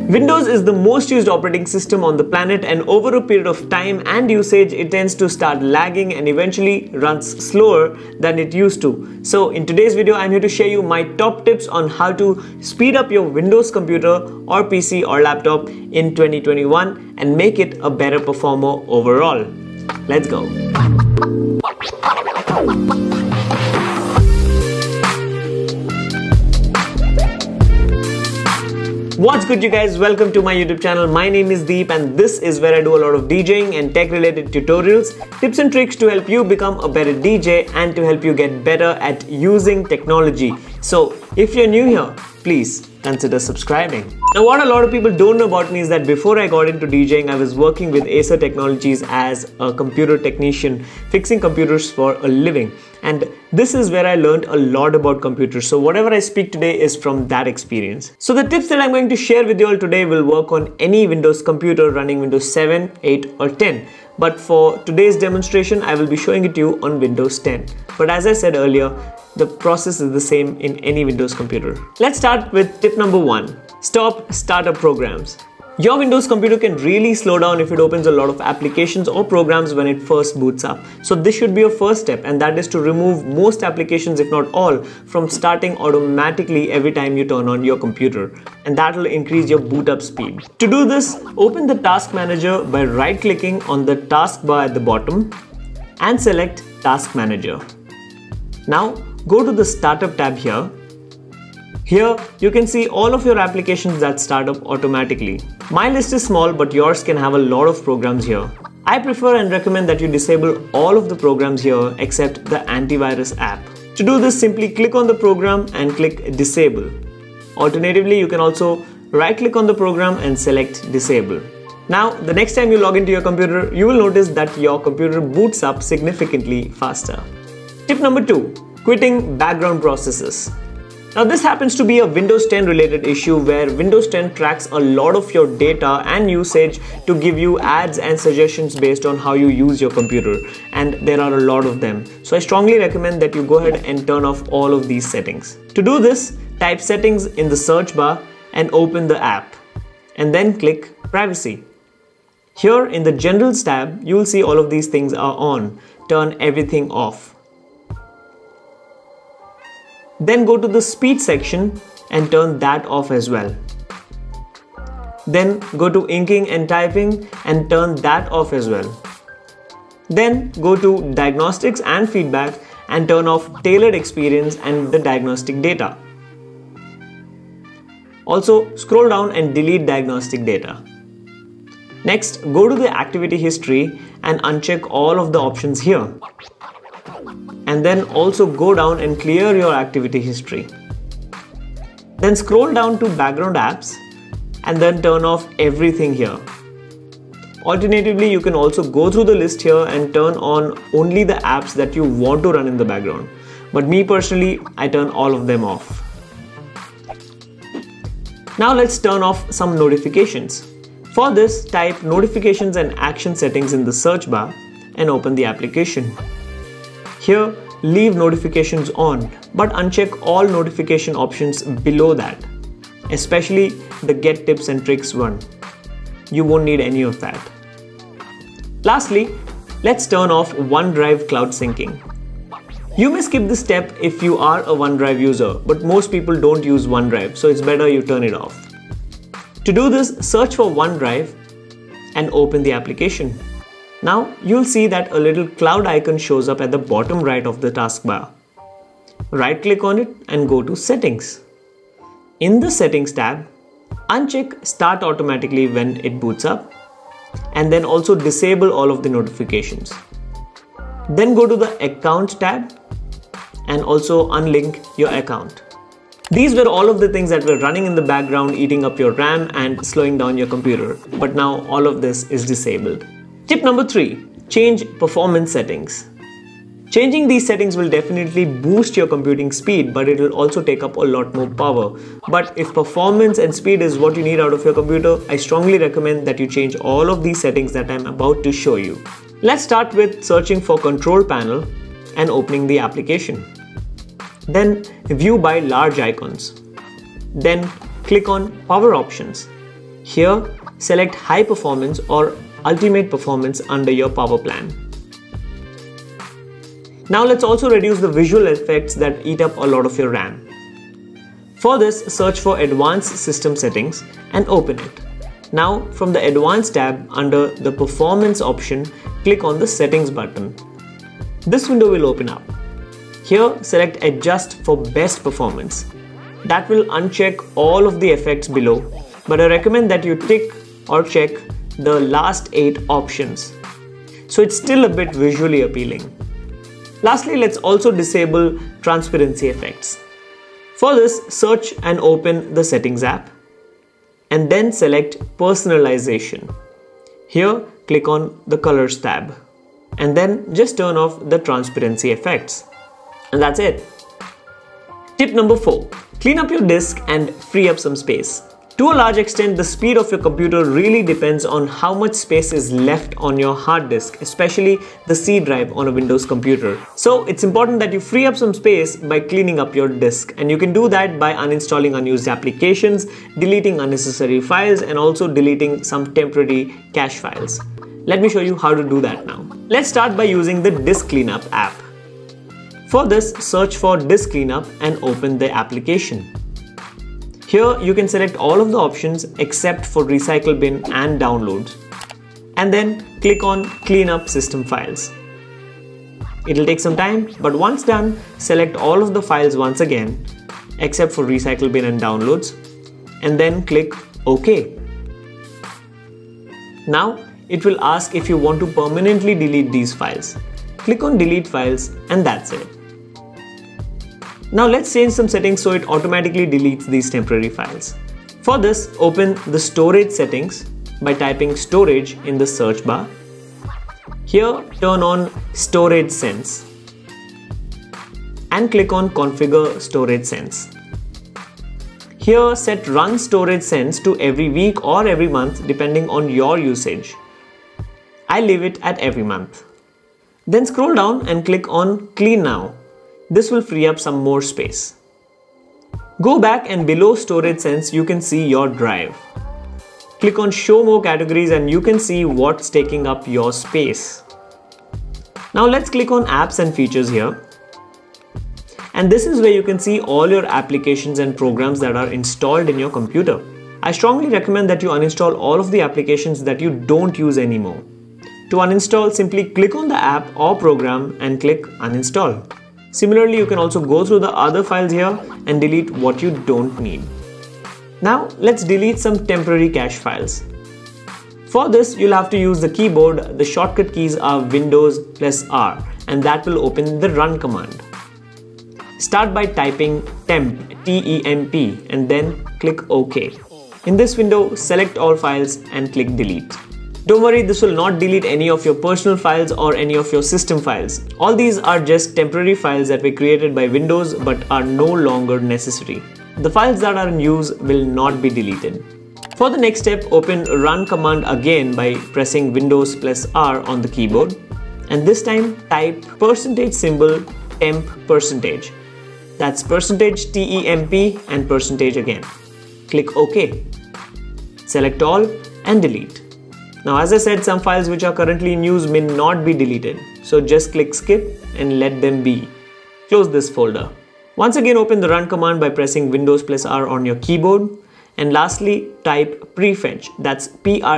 Windows is the most used operating system on the planet, and over a period of time and usage, it tends to start lagging and eventually runs slower than it used to. So in today's video, I'm here to share you my top tips on how to speed up your Windows computer or PC or laptop in 2021 and make it a better performer overall. Let's go. What's good, you guys? Welcome to my YouTube channel. My name is Deep and this is where I do a lot of DJing and tech related tutorials, tips and tricks to help you become a better DJ and to help you get better at using technology. So if you're new here, please consider subscribing. Now, what a lot of people don't know about me is that before I got into DJing, I was working with Acer Technologies as a computer technician, fixing computers for a living. And this is where I learned a lot about computers. So whatever I speak today is from that experience. So the tips that I'm going to share with you all today will work on any Windows computer running Windows 7, 8 or 10. But for today's demonstration, I will be showing it to you on Windows 10. But as I said earlier, the process is the same in any Windows computer. Let's start with tip number 1. Stop startup programs. Your Windows computer can really slow down if it opens a lot of applications or programs when it first boots up. So this should be your first step, and that is to remove most applications, if not all, from starting automatically every time you turn on your computer. And that will increase your boot up speed. To do this, open the Task Manager by right-clicking on the taskbar at the bottom and select Task Manager. Now go to the Startup tab here. Here you can see all of your applications that start up automatically. My list is small, but yours can have a lot of programs here. I prefer and recommend that you disable all of the programs here except the antivirus app. To do this, simply click on the program and click Disable. Alternatively, you can also right-click on the program and select Disable. Now, the next time you log into your computer, you will notice that your computer boots up significantly faster. Tip number 2. Quitting background processes. Now, this happens to be a Windows 10 related issue where Windows 10 tracks a lot of your data and usage to give you ads and suggestions based on how you use your computer, and there are a lot of them. So I strongly recommend that you go ahead and turn off all of these settings. To do this, type settings in the search bar and open the app, and then click Privacy. Here in the Generals tab, you will see all of these things are on. Turn everything off. Then go to the speed section and turn that off as well. Then go to inking and typing and turn that off as well. Then go to diagnostics and feedback and turn off tailored experience and the diagnostic data. Also scroll down and delete diagnostic data. Next, go to the activity history and uncheck all of the options here. And then also go down and clear your activity history. Then scroll down to background apps and then turn off everything here. Alternatively, you can also go through the list here and turn on only the apps that you want to run in the background. But me personally, I turn all of them off. Now let's turn off some notifications. For this, type notifications and action settings in the search bar and open the application. Here, leave notifications on, but uncheck all notification options below that, especially the Get Tips and Tricks one. You won't need any of that. Lastly, let's turn off OneDrive cloud syncing. You may skip this step if you are a OneDrive user, but most people don't use OneDrive, so it's better you turn it off. To do this, search for OneDrive and open the application. Now you'll see that a little cloud icon shows up at the bottom right of the taskbar. Right-click on it and go to Settings. In the Settings tab, uncheck Start Automatically when it boots up, and then also disable all of the notifications. Then go to the Account tab and also unlink your account. These were all of the things that were running in the background, eating up your RAM and slowing down your computer. But now all of this is disabled. Tip number 3. Change performance settings. Changing these settings will definitely boost your computing speed, but it will also take up a lot more power. But if performance and speed is what you need out of your computer, I strongly recommend that you change all of these settings that I'm about to show you. Let's start with searching for Control Panel and opening the application. Then View by large icons. Then click on Power Options. Here, select High Performance or Ultimate Performance under your power plan. Now let's also reduce the visual effects that eat up a lot of your RAM. For this, search for Advanced System Settings and open it. Now from the Advanced tab under the Performance option, click on the Settings button. This window will open up. Here, select Adjust for Best Performance. That will uncheck all of the effects below, but I recommend that you tick or check the last 8 options. So it's still a bit visually appealing. Lastly, let's also disable transparency effects. For this, search and open the Settings app and then select Personalization. Here, click on the Colors tab and then just turn off the transparency effects. And that's it. Tip number 4. Clean up your disk and free up some space. To a large extent, the speed of your computer really depends on how much space is left on your hard disk, especially the C drive on a Windows computer. So it's important that you free up some space by cleaning up your disk, and you can do that by uninstalling unused applications, deleting unnecessary files, and also deleting some temporary cache files. Let me show you how to do that now. Let's start by using the Disk Cleanup app. For this, search for Disk Cleanup and open the application. Here you can select all of the options except for Recycle Bin and Downloads, and then click on Clean Up System Files. It'll take some time, but once done, select all of the files once again except for Recycle Bin and Downloads, and then click OK. Now it will ask if you want to permanently delete these files. Click on Delete Files and that's it. Now let's change some settings so it automatically deletes these temporary files. For this, open the Storage settings by typing Storage in the search bar. Here, turn on Storage Sense and click on Configure Storage Sense. Here, set Run Storage Sense to every week or every month depending on your usage. I leave it at every month. Then scroll down and click on Clean Now. This will free up some more space. Go back and below Storage Sense you can see your drive. Click on Show More Categories and you can see what's taking up your space. Now let's click on Apps and Features here. And this is where you can see all your applications and programs that are installed in your computer. I strongly recommend that you uninstall all of the applications that you don't use anymore. To uninstall, simply click on the app or program and click Uninstall. Similarly, you can also go through the other files here and delete what you don't need. Now, let's delete some temporary cache files. For this, you'll have to use the keyboard. The shortcut keys are Windows plus R, and that will open the Run command. Start by typing temp, T-E-M-P, and then click OK. In this window, select all files and click Delete. Don't worry, this will not delete any of your personal files or any of your system files. All these are just temporary files that were created by Windows but are no longer necessary. The files that are in use will not be deleted. For the next step, open Run command again by pressing Windows plus R on the keyboard. And this time type %temp %. That's %temp and % again. Click OK. Select all and delete. Now as I said, some files which are currently in use may not be deleted, so just click skip and let them be. Close this folder. Once again open the Run command by pressing Windows plus R on your keyboard, and lastly type prefetch, that's P-R-E-F-E-T-C-H.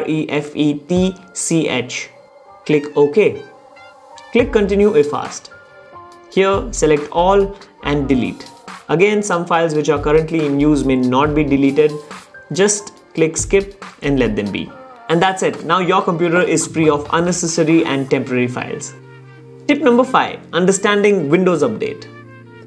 Click OK. Click continue if asked. Here select all and delete. Again, some files which are currently in use may not be deleted, just click skip and let them be. And that's it. Now your computer is free of unnecessary and temporary files. Tip number 5. Understanding Windows Update.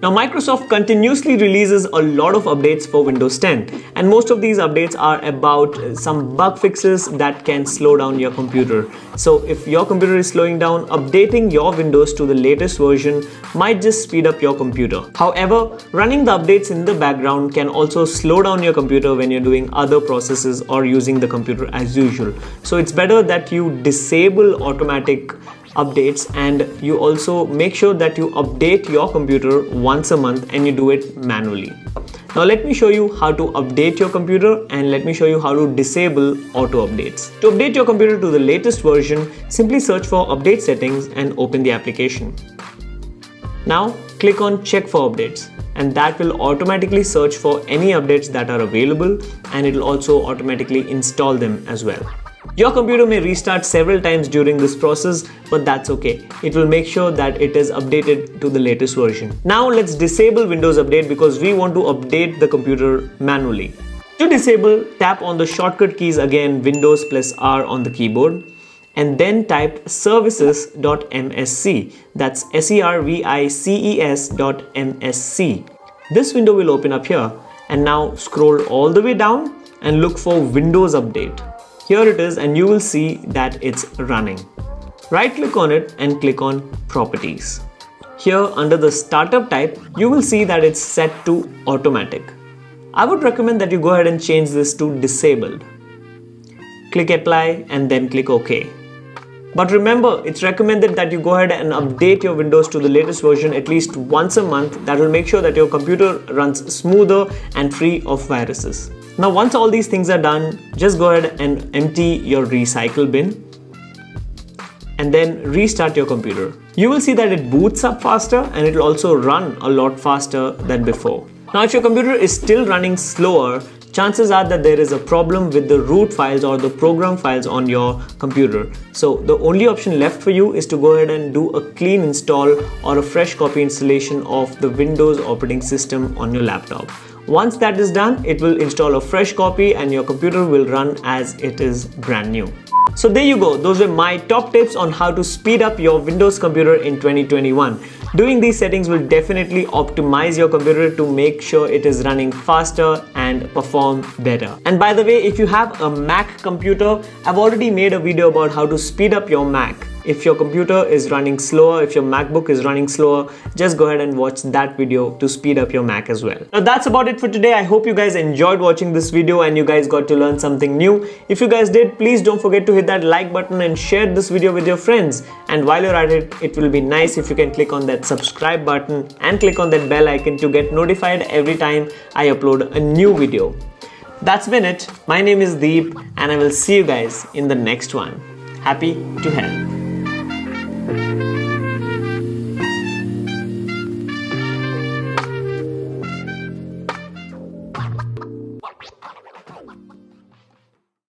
Now Microsoft continuously releases a lot of updates for Windows 10, and most of these updates are about some bug fixes that can slow down your computer. So if your computer is slowing down, updating your Windows to the latest version might just speed up your computer. However, running the updates in the background can also slow down your computer when you're doing other processes or using the computer as usual. So it's better that you disable automatic updates, and you also make sure that you update your computer once a month and you do it manually. Now let me show you how to update your computer and let me show you how to disable auto updates. To update your computer to the latest version, simply search for update settings and open the application. Now click on check for updates and that will automatically search for any updates that are available and it will also automatically install them as well. Your computer may restart several times during this process, but that's okay. It will make sure that it is updated to the latest version. Now let's disable Windows Update because we want to update the computer manually. To disable, tap on the shortcut keys again, Windows plus R on the keyboard, and then type services.msc. That's services.msc. This window will open up here, and now scroll all the way down and look for Windows Update. Here it is and you will see that it's running. Right click on it and click on Properties. Here under the startup type, you will see that it's set to automatic. I would recommend that you go ahead and change this to disabled. Click apply and then click OK. But remember, it's recommended that you go ahead and update your Windows to the latest version at least once a month. That will make sure that your computer runs smoother and free of viruses. Now once all these things are done, just go ahead and empty your recycle bin and then restart your computer. You will see that it boots up faster and it will also run a lot faster than before. Now if your computer is still running slower, chances are that there is a problem with the root files or the program files on your computer. So the only option left for you is to go ahead and do a clean install or a fresh copy installation of the Windows operating system on your laptop. Once that is done, it will install a fresh copy and your computer will run as it is brand new. So there you go. Those were my top tips on how to speed up your Windows computer in 2021. Doing these settings will definitely optimize your computer to make sure it is running faster and perform better. And by the way, if you have a Mac computer, I've already made a video about how to speed up your Mac. If your computer is running slower, if your MacBook is running slower, just go ahead and watch that video to speed up your Mac as well. Now that's about it for today. I hope you guys enjoyed watching this video and you guys got to learn something new. If you guys did, please don't forget to hit that like button and share this video with your friends. And while you're at it, it will be nice if you can click on that subscribe button and click on that bell icon to get notified every time I upload a new video. That's been it. My name is Deep and I will see you guys in the next one. Happy to help.